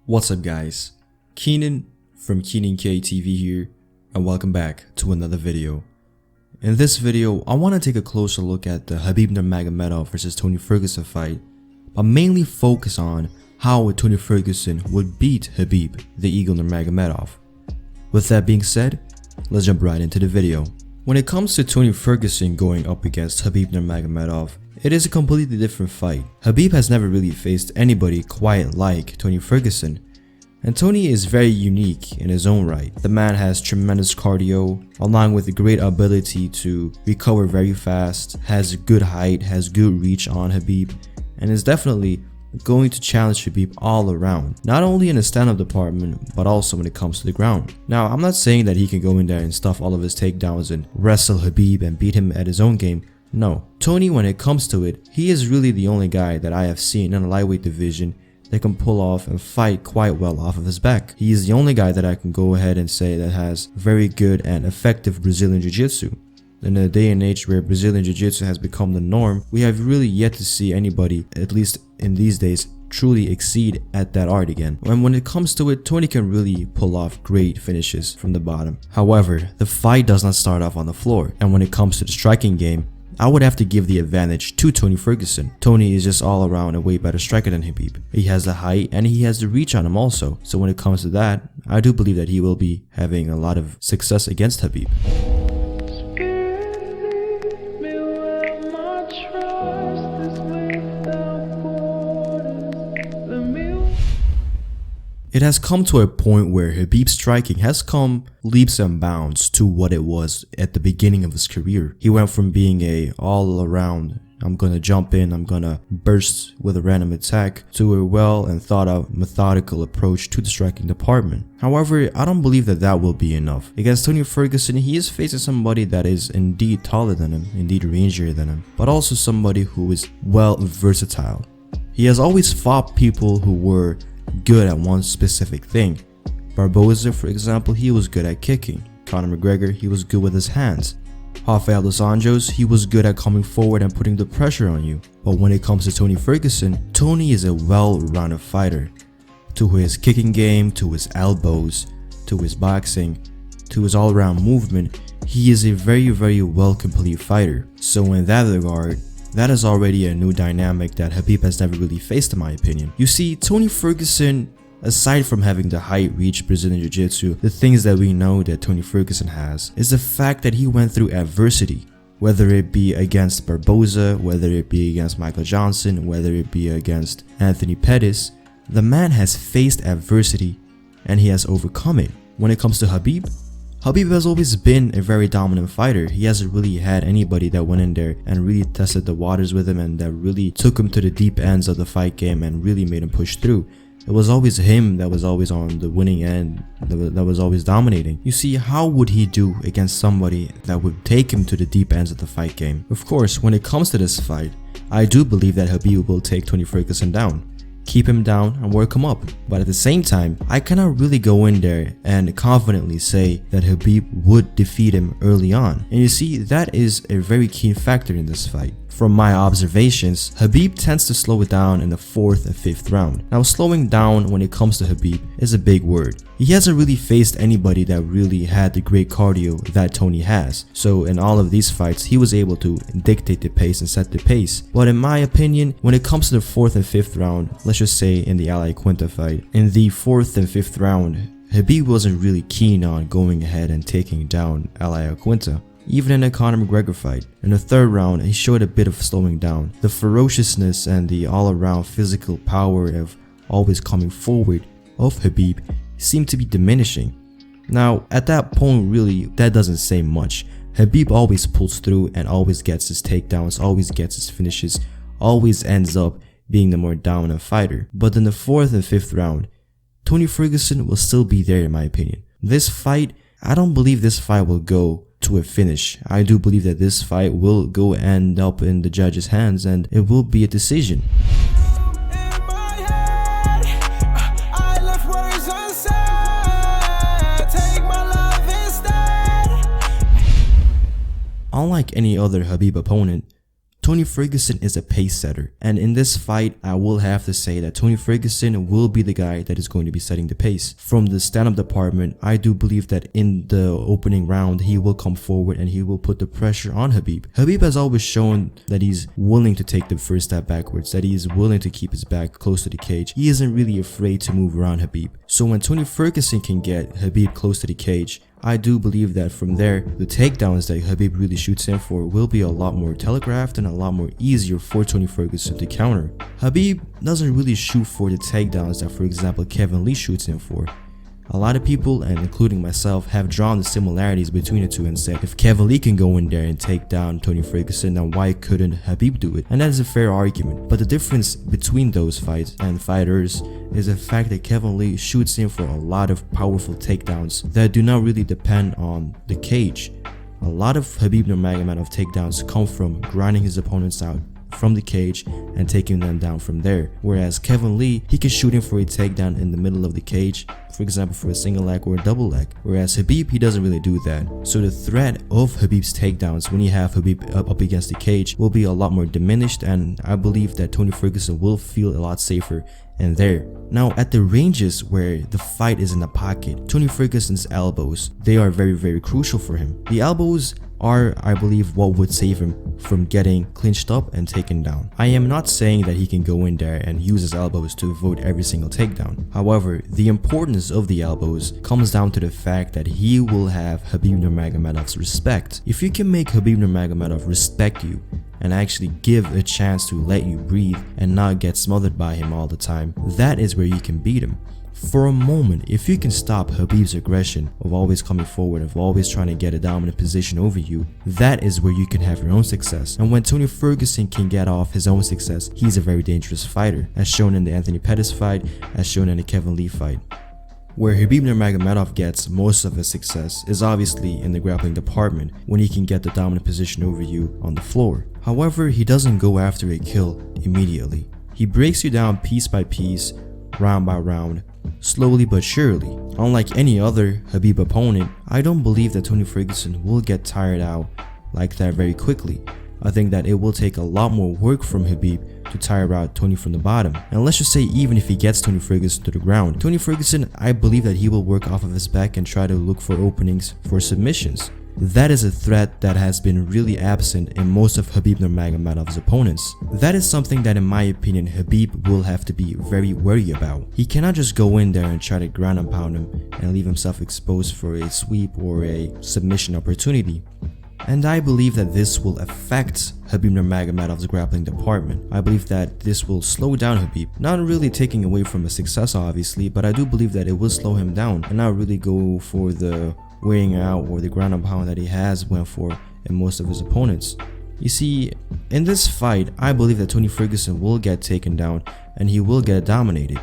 What's up guys, Kenan from Kenan KTV here, and welcome back to another video. In this video, I want to take a closer look at the Khabib Nurmagomedov vs Tony Ferguson fight, but mainly focus on how Tony Ferguson would beat Khabib the Eagle Nurmagomedov. With that being said, let's jump right into the video. When it comes to Tony Ferguson going up against Khabib Nurmagomedov, it is a completely different fight. Khabib has never really faced anybody quite like Tony Ferguson, and Tony is very unique in his own right. The man has tremendous cardio, along with a great ability to recover very fast, has good height, has good reach on Khabib, and is definitely going to challenge Khabib all around, not only in the stand-up department, but also when it comes to the ground. Now, I'm not saying that he can go in there and stuff all of his takedowns and wrestle Khabib and beat him at his own game. No, Tony, when it comes to it, he is really the only guy that I have seen in the lightweight division that can pull off and fight quite well off of his back. He is the only guy that I can go ahead and say that has very good and effective Brazilian Jiu-Jitsu. In a day and age where Brazilian Jiu-Jitsu has become the norm, we have really yet to see anybody, at least in these days, truly exceed at that art again. And when it comes to it, Tony can really pull off great finishes from the bottom. However, the fight does not start off on the floor, and when it comes to the striking game, I would have to give the advantage to Tony Ferguson. Tony is just all around a way better striker than Khabib. He has the height and he has the reach on him also. So when it comes to that, I do believe that he will be having a lot of success against Khabib. It has come to a point where Khabib's striking has come leaps and bounds to what it was at the beginning of his career. He went from being a all around, I'm gonna jump in, I'm gonna burst with a random attack, to a well and thought out methodical approach to the striking department. However, I don't believe that that will be enough. Against Tony Ferguson, he is facing somebody that is indeed taller than him, indeed rangier than him, but also somebody who is well versatile. He has always fought people who were good at one specific thing. Barboza, for example, he was good at kicking. Conor McGregor, he was good with his hands. Rafael dos Anjos, he was good at coming forward and putting the pressure on you. But when it comes to Tony Ferguson, Tony is a well-rounded fighter. To his kicking game, to his elbows, to his boxing, to his all-around movement, he is a very well complete fighter. So in that regard, that is already a new dynamic that Khabib has never really faced, in my opinion. You see, Tony Ferguson, aside from having the height, reach, Brazilian Jiu-Jitsu, the things that we know that Tony Ferguson has is the fact that he went through adversity. Whether it be against Barboza, whether it be against Michael Johnson, whether it be against Anthony Pettis, the man has faced adversity and he has overcome it. When it comes to Khabib, Khabib has always been a very dominant fighter. He hasn't really had anybody that went in there and really tested the waters with him and that really took him to the deep ends of the fight game and really made him push through. It was always him that was always on the winning end, that was always dominating. You see, how would he do against somebody that would take him to the deep ends of the fight game? Of course, when it comes to this fight, I do believe that Khabib will take Tony Ferguson down, keep him down and work him up. But at the same time, I cannot really go in there and confidently say that Khabib would defeat him early on. And you see, that is a very key factor in this fight. From my observations, Khabib tends to slow it down in the 4th and 5th round. Now, slowing down when it comes to Khabib is a big word. He hasn't really faced anybody that really had the great cardio that Tony has. So in all of these fights, he was able to dictate the pace and set the pace. But in my opinion, when it comes to the 4th and 5th round, let's just say in the Ali Quinta fight, in the 4th and 5th round, Khabib wasn't really keen on going ahead and taking down Ali Quinta. Even in a Conor McGregor fight, in the 3rd round, he showed a bit of slowing down. The ferociousness and the all-around physical power of always coming forward of Khabib seemed to be diminishing. Now, at that point, really, that doesn't say much. Khabib always pulls through and always gets his takedowns, always gets his finishes, always ends up being the more dominant fighter. But in the 4th and 5th round, Tony Ferguson will still be there in my opinion. This fight, I don't believe this fight will go to a finish. I do believe that this fight will go end up in the judge's hands and it will be a decision. Unlike any other Khabib opponent, Tony Ferguson is a pace setter, and in this fight I will have to say that Tony Ferguson will be the guy that is going to be setting the pace. From the stand-up department, I do believe that in the opening round he will come forward and he will put the pressure on Khabib. Khabib has always shown that he's willing to take the first step backwards, that he is willing to keep his back close to the cage. He isn't really afraid to move around Khabib. So when Tony Ferguson can get Khabib close to the cage, I do believe that from there, the takedowns that Khabib really shoots in for will be a lot more telegraphed and a lot more easier for Tony Ferguson to counter. Khabib doesn't really shoot for the takedowns that, for example, Kevin Lee shoots in for. A lot of people, and including myself, have drawn the similarities between the two and said if Kevin Lee can go in there and take down Tony Ferguson, then why couldn't Khabib do it? And that is a fair argument. But the difference between those fights and fighters is the fact that Kevin Lee shoots in for a lot of powerful takedowns that do not really depend on the cage. A lot of Khabib Nurmagomedov takedowns come from grinding his opponents out from the cage and taking them down from there. Whereas Kevin Lee, he can shoot in for a takedown in the middle of the cage, for example for a single leg or a double leg. Whereas Khabib, he doesn't really do that. So the threat of Khabib's takedowns when you have Khabib up against the cage will be a lot more diminished, and I believe that Tony Ferguson will feel a lot safer in there. Now at the ranges where the fight is in the pocket, Tony Ferguson's elbows, they are very crucial for him. The elbows are, I believe, what would save him from getting clinched up and taken down. I am not saying that he can go in there and use his elbows to avoid every single takedown. However, the importance of the elbows comes down to the fact that he will have Khabib Nurmagomedov's respect. If you can make Khabib Nurmagomedov respect you and actually give a chance to let you breathe and not get smothered by him all the time, that is where you can beat him. For a moment, if you can stop Khabib's aggression of always coming forward, of always trying to get a dominant position over you, that is where you can have your own success. And when Tony Ferguson can get off his own success, he's a very dangerous fighter, as shown in the Anthony Pettis fight, as shown in the Kevin Lee fight. Where Khabib Nurmagomedov gets most of his success is obviously in the grappling department, when he can get the dominant position over you on the floor. However, he doesn't go after a kill immediately. He breaks you down piece by piece, round by round, slowly but surely. Unlike any other Khabib opponent, I don't believe that Tony Ferguson will get tired out like that very quickly. I think that it will take a lot more work from Khabib to tire out Tony from the bottom. And let's just say even if he gets Tony Ferguson to the ground, Tony Ferguson, I believe that he will work off of his back and try to look for openings for submissions. That is a threat that has been really absent in most of Khabib Nurmagomedov's opponents. That is something that in my opinion Khabib will have to be very wary about. He cannot just go in there and try to ground and pound him and leave himself exposed for a sweep or a submission opportunity. And I believe that this will affect Khabib Nurmagomedov's grappling department. I believe that this will slow down Khabib, not really taking away from his success obviously, but I do believe that it will slow him down and not really go for the wearing out or the ground and pound that he has went for in most of his opponents. You see, in this fight, I believe that Tony Ferguson will get taken down and he will get dominated.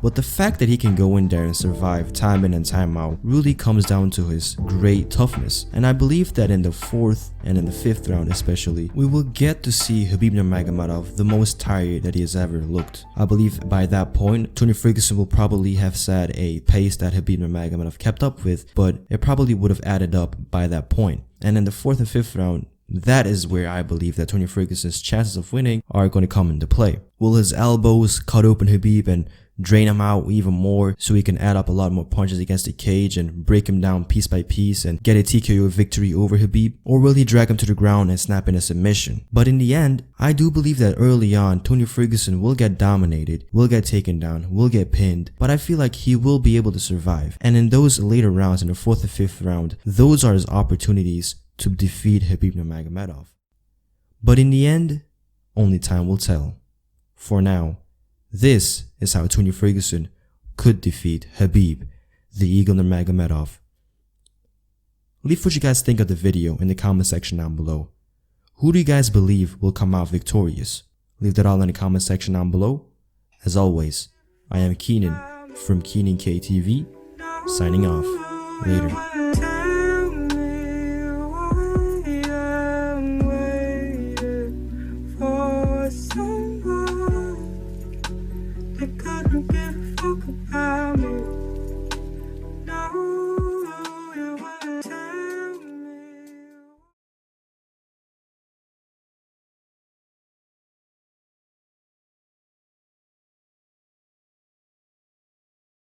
But the fact that he can go in there and survive time in and time out really comes down to his great toughness. And I believe that in the 4th and in the 5th round especially, we will get to see Khabib Nurmagomedov the most tired that he has ever looked. I believe by that point, Tony Ferguson will probably have set a pace that Khabib Nurmagomedov kept up with, but it probably would have added up by that point. And in the 4th and 5th round, that is where I believe that Tony Ferguson's chances of winning are going to come into play. Will his elbows cut open Khabib and drain him out even more so he can add up a lot more punches against the cage and break him down piece by piece and get a TKO victory over Khabib? Or will he drag him to the ground and snap in a submission? But in the end, I do believe that early on, Tony Ferguson will get dominated, will get taken down, will get pinned, but I feel like he will be able to survive. And in those later rounds, in the 4th and 5th round, those are his opportunities to defeat Khabib Nurmagomedov. But in the end, only time will tell. For now, this is how Tony Ferguson could defeat Khabib, the Eagle Nurmagomedov, Leave what you guys think of the video in the comment section down below. Who do you guys believe will come out victorious? Leave that all in the comment section down below. As always, I am Kenan from KenanKTV, signing off. Later.